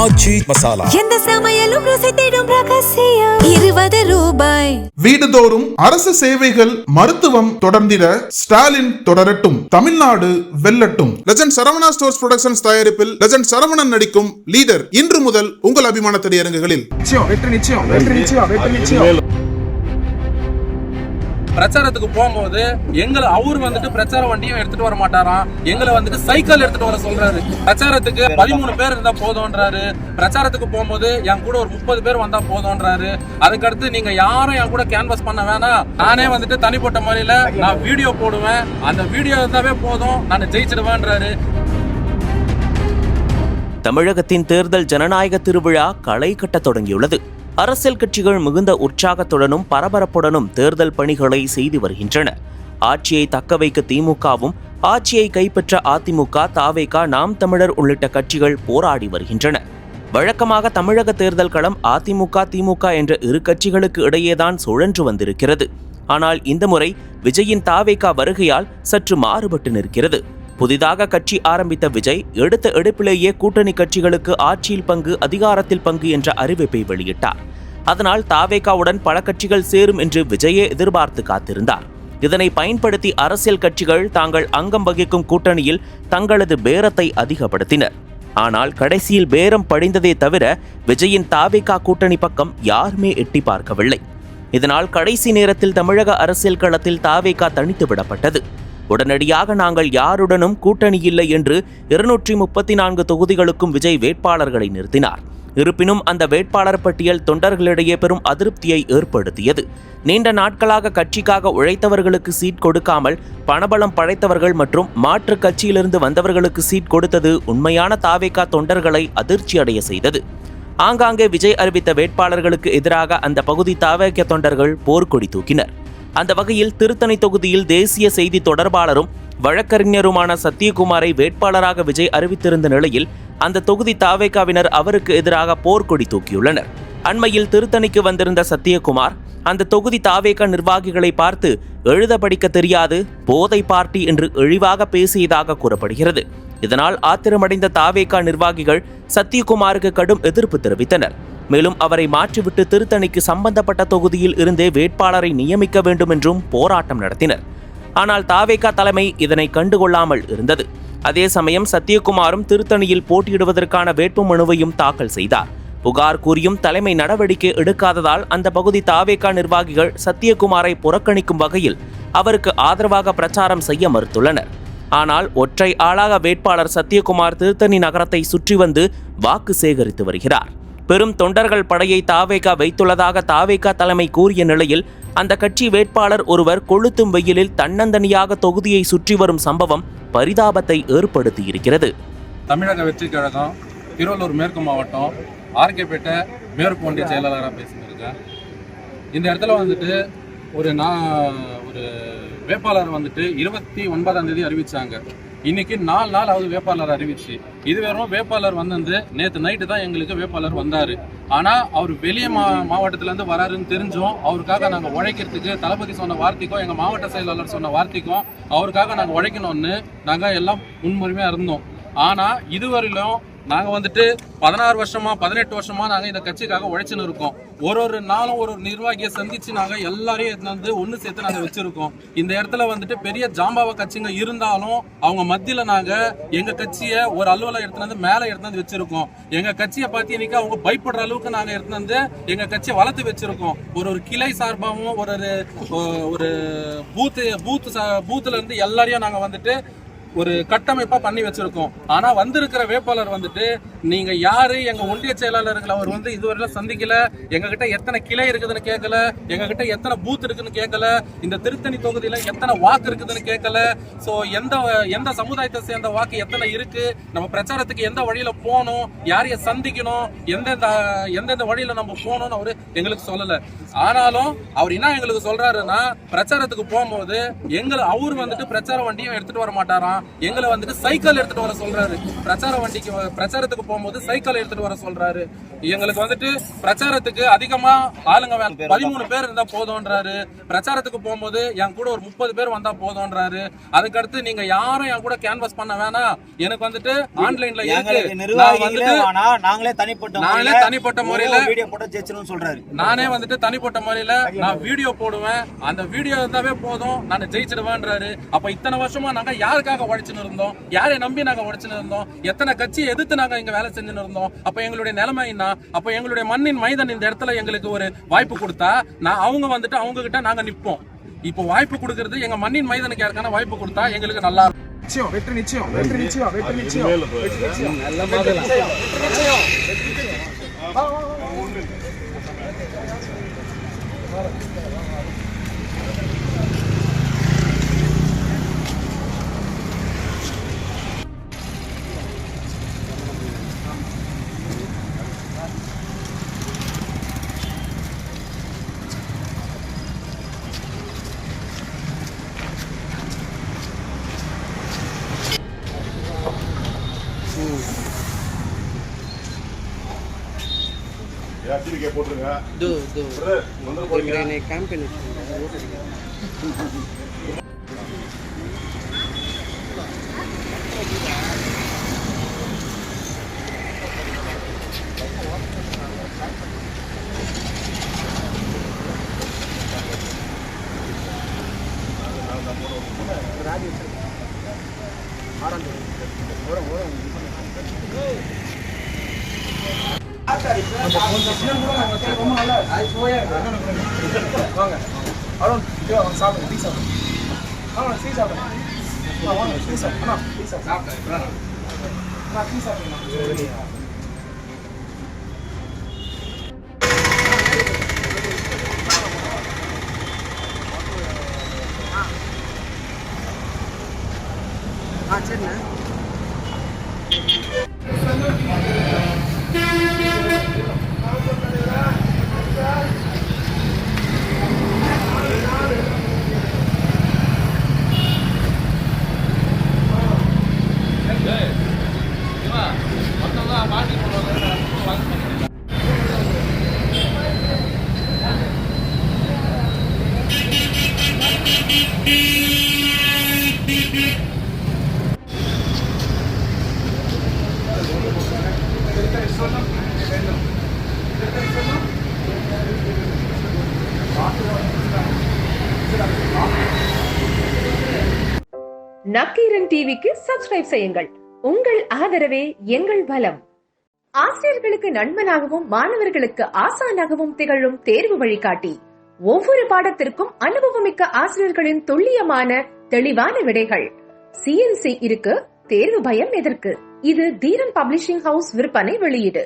ஆச்சி மசாலா. எந்த சமையலும் ருசி தேடும் ரகசியம் 20 ரூபாய். வீடுதோறும் அரசு சேவைகள் மருத்துவம் தொடர்ந்திட ஸ்டாலின் தொடரட்டும், தமிழ்நாடு வெல்லட்டும். லெஜண்ட் சரவணா ஸ்டோர்ஸ் புரொடக்ஷன்ஸ் தயாரிப்பில் லெஜண்ட் சரவணன் நடிக்கும் லீடர் இன்று முதல் உங்கள் அபிமான திரையரங்குகளில். பிரச்சாரத்துக்கு போகும்போது அவர் வந்துட்டு பிரச்சார வண்டியும் எடுத்துட்டு வர மாட்டாராம், எங்களை வந்துட்டு சைக்கிள் எடுத்துட்டு வர சொல்றாரு. பிரச்சாரத்துக்கு 13 பேர் இருந்தா போதும்ன்றாரு. பிரச்சாரத்துக்கு போகும்போது என் கூட ஒரு 30 பேர் வந்தா போதும்ன்றாரு. அதுக்கடுத்து நீங்க யாரும் என் கூட கேன்வாஸ் பண்ண வேணாம், நானே வந்துட்டு தனிப்பட்ட முறையில நான் வீடியோ போடுவேன், அந்த வீடியோ இருந்தாவே போதும், நான் ஜெயிச்சிடுவேன்றாரு. தமிழகத்தின் தேர்தல் ஜனநாயக திருவிழா களை கட்ட தொடங்கியுள்ளது. அரசியல் கட்சிகள் மிகுந்த உற்சாகத்துடனும் பரபரப்புடனும் தேர்தல் பணிகளை செய்து வருகின்றன. ஆட்சியை தக்கவைக்க திமுகவும், ஆட்சியை கைப்பற்ற அதிமுக, தாவேகா, நாம் தமிழர் உள்ளிட்ட கட்சிகள் போராடி வருகின்றன. வழக்கமாக தமிழக தேர்தல் களம் அதிமுக, திமுக என்ற இரு கட்சிகளுக்கு இடையேதான் சுழன்று வந்திருக்கிறது. ஆனால் இந்த முறை விஜயின் தாவேகா வருகையால் சற்று மாறுபட்டு நிற்கிறது. புதிதாக கட்சி ஆரம்பித்த விஜய் எடுத்த எடுப்பிலேயே கூட்டணி கட்சிகளுக்கு ஆட்சியில் பங்கு, அதிகாரத்தில் பங்கு என்ற அறிவிப்பை வெளியிட்டார். அதனால் தாவேகாவுடன் பல கட்சிகள் சேரும் என்று விஜயே எதிர்பார்த்து காத்திருந்தார். இதனை பயன்படுத்தி அரசியல் கட்சிகள் தாங்கள் அங்கம் வகிக்கும் கூட்டணியில் தங்களது பேரத்தை அதிகப்படுத்தினர். ஆனால் கடைசியில் பேரம் படிந்ததே தவிர விஜயின் தாவேகா கூட்டணி பக்கம் யாருமே எட்டி பார்க்கவில்லை. இதனால் கடைசி நேரத்தில் தமிழக அரசியல் களத்தில் தாவேகா தனித்து விடப்பட்டது. உடனடியாக நாங்கள் யாருடனும் கூட்டணி இல்லை என்று 234 தொகுதிகளுக்கும் விஜய் வேட்பாளர்களை நிறுத்தினார். இருப்பினும் அந்த வேட்பாளர் பட்டியல் தொண்டர்களிடையே பெரும் அதிருப்தியை ஏற்படுத்தியது. நீண்ட நாட்களாக கட்சிக்காக உழைத்தவர்களுக்கு சீட் கொடுக்காமல் பணபலம் படைத்தவர்கள் மற்றும் மாற்று கட்சியிலிருந்து வந்தவர்களுக்கு சீட் கொடுத்தது உண்மையான தாவேகா தொண்டர்களை அதிர்ச்சியடைய செய்தது. ஆங்காங்கே விஜய் அறிவித்த வேட்பாளர்களுக்கு எதிராக அந்த பகுதி தாவேகா தொண்டர்கள் போர்க்கொடி தூக்கினர். அந்த வகையில் திருத்தணி தொகுதியில் தேசிய செய்தி தொடர்பாளரும் வழக்கறிஞருமான சத்யகுமாரை வேட்பாளராக விஜய் அறிவித்திருந்த நிலையில் அந்த தொகுதி தாவேகாவினர் அவருக்கு எதிராக போர்க்கொடி தூக்கியுள்ளனர். அண்மையில் திருத்தணிக்கு வந்திருந்த சத்யகுமார் அந்த தொகுதி தாவேகா நிர்வாகிகளை பார்த்து எழுத படிக்க தெரியாது, போதை பார்ட்டி என்று இழிவாக பேசியதாக கூறப்படுகிறது. இதனால் ஆத்திரமடைந்த தாவேகா நிர்வாகிகள் சத்யகுமாருக்கு கடும் எதிர்ப்பு தெரிவித்தனர். மேலும் அவரை மாற்றிவிட்டு திருத்தணிக்கு சம்பந்தப்பட்ட தொகுதியில் இருந்தே வேட்பாளரை நியமிக்க வேண்டும் என்றும் போராட்டம் நடத்தினர். ஆனால் தாவேகா தலைமை இதனை கண்டுகொள்ளாமல் இருந்தது. அதே சமயம் சத்யகுமாரும் திருத்தணியில் போட்டியிடுவதற்கான வேட்புமனுவையும் தாக்கல் செய்தார். புகார் கூறியும் தலைமை நடவடிக்கை எடுக்காததால் அந்த பகுதி தாவேகா நிர்வாகிகள் சத்யகுமாரை புறக்கணிக்கும் வகையில் அவருக்கு ஆதரவாக பிரச்சாரம் செய்ய மறுத்துள்ளனர். ஆனால் ஒற்றை ஆளாக வேட்பாளர் சத்யகுமார் திருத்தணி நகரத்தை சுற்றி வந்து வாக்கு சேகரித்து வருகிறார். பெரும் தொண்டர்கள் படையை தாவேகா வைத்துள்ளதாக தாவேகா தலைமை கூறிய நிலையில் அந்த கட்சி வேட்பாளர் ஒருவர் கொளுத்தும் வெயிலில் தன்னந்தனியாக தொகுதியை சுற்றி வரும் சம்பவம் பரிதாபத்தை ஏற்படுத்தியிருக்கிறது. தமிழக வெற்றி கழகம் திருவள்ளூர் மேற்கு மாவட்டம் ஆர்கேபேட்டை மேற்கு ஒன்றிய செயலாளராக பேசியிருக்கேன். இந்த இடத்துல வந்துட்டு ஒரு வேட்பாளர் வந்துட்டு 29ஆம் தேதி அறிவிச்சாங்க. இன்னைக்கு 4 நாள் ஆகுது வேட்பாளர் அறிவிச்சு. இது வெறும் வேட்பாளர் வந்து நேற்று நைட்டு தான் எங்களுக்கு வேட்பாளர் வந்தாரு. ஆனா அவர் வெளிய மாவட்டத்துல இருந்து வராருன்னு தெரிஞ்சோம். அவருக்காக நாங்க உழைக்கிறதுக்கு தளபதி சொன்ன வார்த்தைக்கும் எங்க மாவட்ட செயலாளர் சொன்ன வார்த்தைக்கும் அவருக்காக நாங்க உழைக்கணும்னு நாங்க எல்லாம் முன்னுரிமையா இருந்தோம். ஆனா இதுவரையிலும் நாங்க வந்துட்டு 16 வருஷமா 18 வருஷமா நாங்க இந்த கட்சிக்காக உழைச்சுன்னு இருக்கோம். ஒரு நாளும் ஒரு நிர்வாகியை சந்திச்சு நாங்க எல்லாரையும் வந்து ஒண்ணு சேர்த்து நாங்க வச்சிருக்கோம். இந்த இடத்துல வந்துட்டு பெரிய ஜாம்பாவ கட்சிங்க இருந்தாலும் அவங்க மத்தியில நாங்க எங்க கட்சியை ஒரு அலுவலகம் எடுத்து வந்து மேல எடுத்து வந்து வச்சிருக்கோம். எங்க கட்சியை பார்த்து இன்னைக்கு அவங்க பயப்படுற அளவுக்கு நாங்க எடுத்து வந்து எங்க கட்சியை வளர்த்து வச்சிருக்கோம். ஒரு கிளை சார்பாகவும் ஒரு பூத்துல இருந்து எல்லாரையும் நாங்க வந்துட்டு ஒரு கட்டமைப்பா பண்ணி வச்சிருக்கோம். ஆனா வந்திருக்கிற வேட்பாளர் வந்துட்டு நீங்க யாரு, எங்க ஒன்றிய செயலாளர்கள் அவர் வந்து இதுவரை சந்திக்கல, எங்க கிட்ட எத்தனை கிளை இருக்குதுன்னு கேட்கல, எங்க கிட்ட எத்தனை பூத் இருக்குன்னு கேட்கல, இந்த திருத்தணி தொகுதியில எத்தனை வாக்கு இருக்குதுன்னு கேட்கல. சோ எந்த சமுதாயத்தை சேர்ந்த வாக்கு எத்தனை இருக்கு, நம்ம பிரச்சாரத்துக்கு எந்த வழியில போகணும், யாரைய சந்திக்கணும், எந்தெந்த வழியில நம்ம போகணும்னு அவரு எங்களுக்கு சொல்லல. ஆனாலும் அவர் என்ன எங்களுக்கு சொல்றாருன்னா, பிரச்சாரத்துக்கு போகும்போது அவர் வந்துட்டு பிரச்சார வண்டியும் எடுத்துட்டு வர மாட்டாராம், எங்களை வந்துட்டு சைக்கிள் எடுத்துட்டு வர சொல்றாரு. பிரச்சாரத்துக்கு போகும்போது சைக்கிள் எடுத்துட்டு வர சொல்றாரு. எங்களுக்கு வந்துட்டு பிரச்சாரத்துக்கு அதிகமா ஆளுங்க 13 பேர் இருந்தா போதும்ன்றாரு. பிரச்சாரத்துக்கு போகும்போது என் கூட ஒரு 30 பேர் வந்தா போதும்ன்றாரு. அதுக்கடுத்து நீங்க யாரும் என் கூட கேன்வாஸ் பண்ண வேணாம், எனக்கு வந்துட்டு ஆன்லைன்ல இருக்கு, நாங்களே தனிப்பட்ட முறையில நானே வந்துட்டு தனிப்பட்ட முறையில நான் வீடியோ போடுவேன், அந்த வீடியோ இருந்தாவே போதும் நான் ஜெயிச்சிடுவேன்றாரு. அப்ப இத்தனை வருஷமா நாங்க யாருக்காக உழைச்சுன்னு இருந்தோம், யாரை நம்பி நாங்க உழைச்சுன்னு இருந்தோம், எத்தனை கட்சி எதிர்த்து நாங்க இங்க வேலை செஞ்சுன்னு இருந்தோம். அப்ப எங்களுடைய நிலைமை என்ன? அப்ப எங்களுடைய மண்ணின் மைதன் இந்த இடத்துல எங்களுக்கு ஒரு வாய்ப்பு கொடுத்தா அவங்க வந்துட்டு அவங்க கிட்ட நாங்க நிப்போம். இப்போ வாய்ப்பு கொடுக்கிறது எங்க மண்ணின் மைதனுக்கு யாருக்கான வாய்ப்பு கொடுத்தா எங்களுக்கு நல்லா இருக்கும். வெற்றி நிச்சயம், வெற்றி நிச்சயம், வெற்றி நிச்சயம், வெற்றி நிச்சயம். போட்டுருங்க. நக்கீரன் டிவிக்கு சப்ஸ்கிரைப் செய்யுங்கள். உங்கள் ஆதரவே எங்கள் பலம். ஆசிரியர்களுக்கு நண்பனாகவும் மாணவர்களுக்கு ஆசானாகவும் திகழும் தேர்வு வழிகாட்டி. ஒவ்வொரு பாடத்திற்கும் அனுபவமிக்க ஆசிரியர்களின் துல்லியமான தெளிவான விடைகள். CNC இருக்கு, தேர்வு பயம் எதற்கு? இது தீரன் பப்ளிஷிங் ஹவுஸ் விற்பனை வெளியீடு.